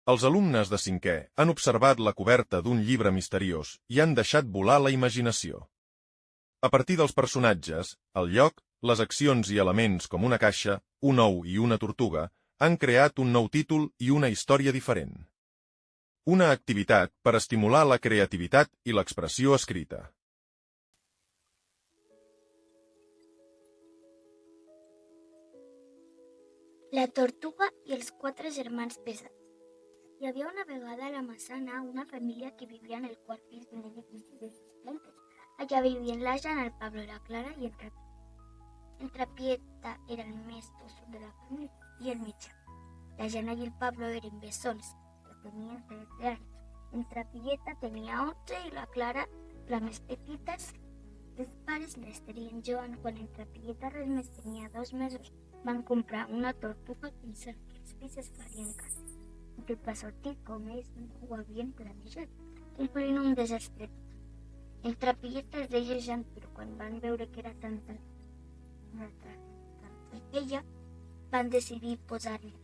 Els alumnes de cinquè han observat la coberta d'un llibre misteriós i han deixat volar la imaginació. A partir dels personatges, el lloc, les accions i elements com una caixa, un ou i una tortuga, han creat un nou títol i una història diferent. Una activitat per estimular la creativitat i l'expressió escrita. La tortuga i els 4 germans pesats. Hi havia una vegada a la Massana una família que vivia en el quart pis d'un edifici de 6 plantes. Allà vivien la Jana, el Pablo, la Clara i el Trapieta. El Trapieta era el més tossut de la família i el mitjà. La Jana i el Pablo eren bessons, que tenien 13 anys. El Trapieta tenia 11 i la Clara, la més petita. Els pares, l'Ester i en Joan, quan el Trapieta res més tenia 2 mesos, van comprar una tortuga pensant que els fills es farien cas. Tot va sortir com ells ho havien planejat, complint un desastre. El Trapieta es deia Jan, però quan van veure que era tanta ella, van decidir posar-li.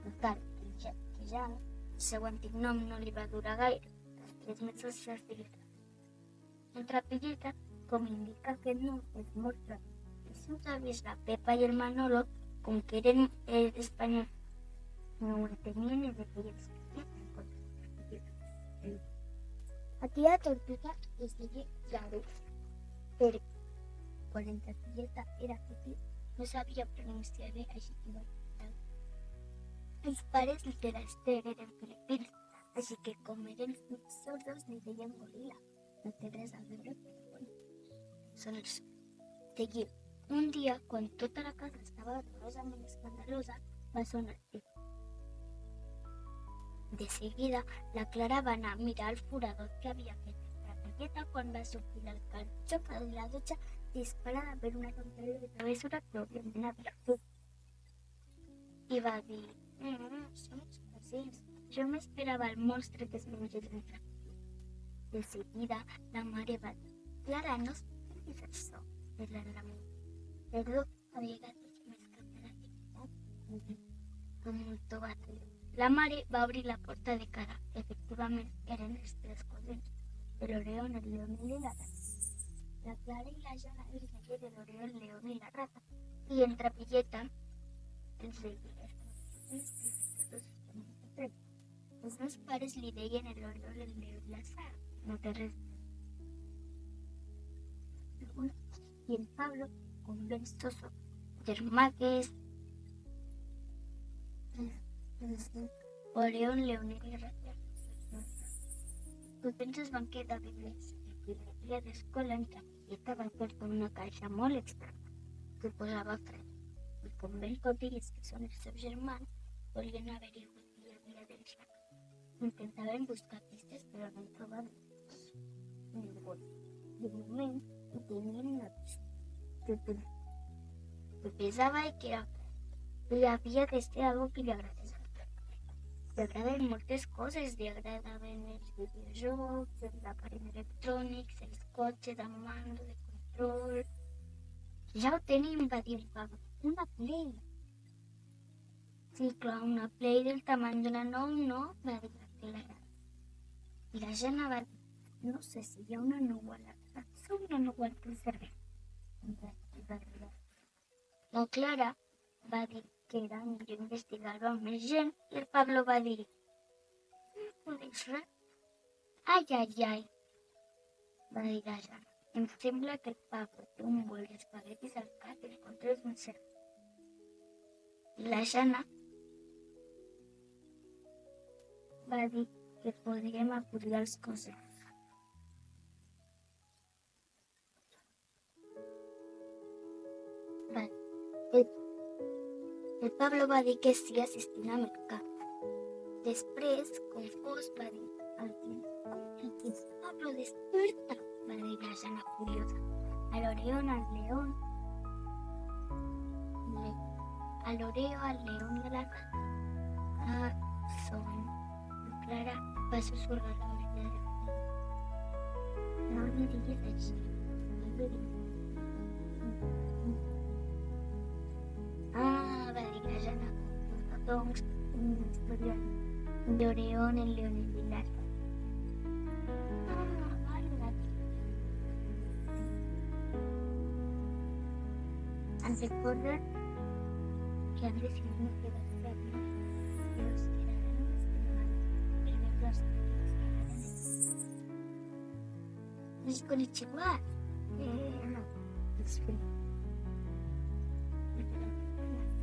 Total, que Jan, el seu antic nom, no li va durar gaire. Als 3 mesos ja es deia el Trapieta, com indica aquest nom, es mostra. Els seus avis, la Pepa i el Manolo, com que eren espanyols, no ho entenien i de feien aquella tortuga es deia Garús, perquè quan el Trapieta era petit no sabia pronunciar bé, així que va cantar. Els pares de l'Ester eren filipins, així que com eren fills sordos li deien goril·la. No té res a veure, però bueno, són els seguim. Un dia, quan tota la casa estava dolorosament escandalosa, va sonar el timbre. De seguida, la Clara va anar a mirar el forador que havia fet el Trapieta quan va sortir al calxofa de la dutxa disparada per una tonteria de travessura que òbviament havia fet. I va dir, són els cosins, jo m'esperava el monstre que es mengés el Trapieta. De seguida, la mare va dir, Clara, no expliquis això, parlant la meva. Perdó, a vegades m'escapa la veritat. Amb molt tobat. La mare va obrir la porta de cara. Efectivament, eren els 3 cosins, l'Oreón, el León i la rata. La Clara i la Jana els deien l'Oreón, el León i la rata. I el Trapieta els deia els meus pares li deien l'Oreón, el León i la Sara. No té res. I el Pablo, com ben soso, germà que és Oreón, León i Rata. Els nens es van quedar bebès. El primer dia d'escola, en Trapieta va portar una caixa molt estranya que posava fred. I com ben cotilles que són els seus germans, volien averiguar què hi havia dins la caixa. Intentaven buscar pistes, però no en trobaven ningú. De moment, hi tenien una pista que pesava i que era fred. I havia de ser algo que li agradés. Li agraden moltes coses, li agradaven els videojocs, els aparells electrònics, els cotxes amb mando de control. Ja ho tenim, va dir el Pablo, una Play. Sí, clar, una Play del tamany d'una nou, no? Va dir la Clara. I la Jana va dir, no sé si hi ha una nou a la casa o una nou al teu servei. La Clara va dir que era millor investigar-ho amb més gent i el Pablo va dir, no coneix res? Ai, va dir la Jana. Em sembla que el Pablo té un bol d'espaguetis al cap i el contra és un cert. I la Jana va dir que podríem acudir als consells. El Pablo va dir que sí assistint amb el cap. Després, confós, va dir al tiempo, Pablo, desperta, va dir la Jana furiosa. Al Oreo, al León i a la rata. Son. Clara va susurrar la orella de no li diguis així. Va dir la Jana, doncs una història Lloreón en León y Vilar. Ante correr, que han decidido quedarse aquí, y los quedarán los ¿Es Konichiwa? No, es frío.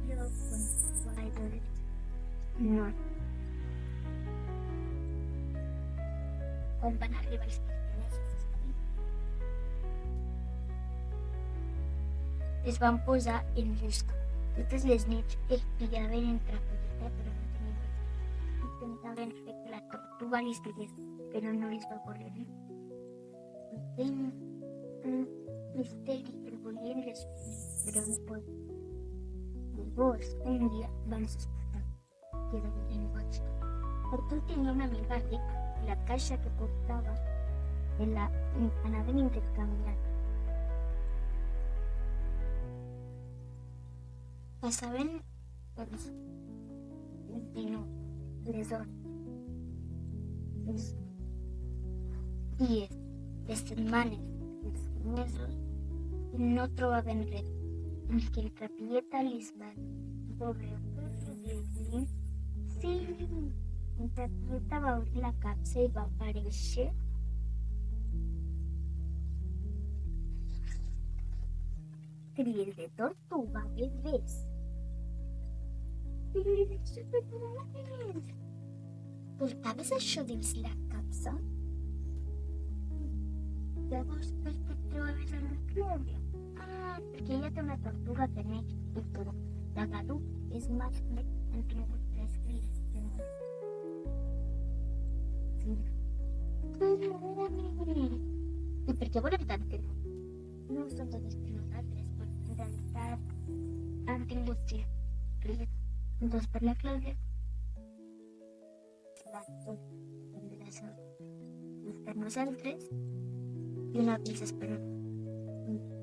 Nació con idols. No. On van arribar els japonesos. Es van posar en busca. Totes les nits es pillaven entre collita, però no tenien res. Intentaven fer que la tortuga li estigués, però no les va poder. Un misteri el volien respondre, però no poden. Llavors, un dia van sospitar que era un llenguatge. Artur tenia una amiga rica i la caixa que portava anaven intercanviant. Passaven els les hores, els dies, les setmanes, els mesos, i no trobaven res. Fins que el Trapieta les va veure. Sí, el Trapieta va obrir la capsa i va aparèixer cries de tortuga, bebès. Però era supermalament. Portaves això dins la capsa? Llavors, per què et trobaves amb la Clàudia? Perquè ella té una tortuga que neix i tot. La Gadu és mascle, han tingut 3 cries. Sí. I per què volem tant que no? No són totes per nosaltres, però en realitat han tingut 6 cries. Dos per la Clàudia, la tot de la sort. Dos per nosaltres i una pisa esperant.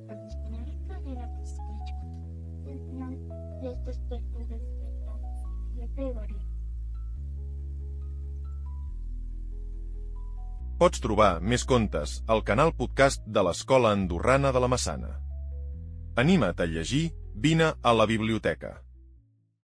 Per disponibilitat i una pisa per això. I al final, les dos tortugues esperants. I el pregori. Pots trobar més contes al canal podcast de l'Escola Andorrana de la Massana. Anima't a llegir, vine a la biblioteca.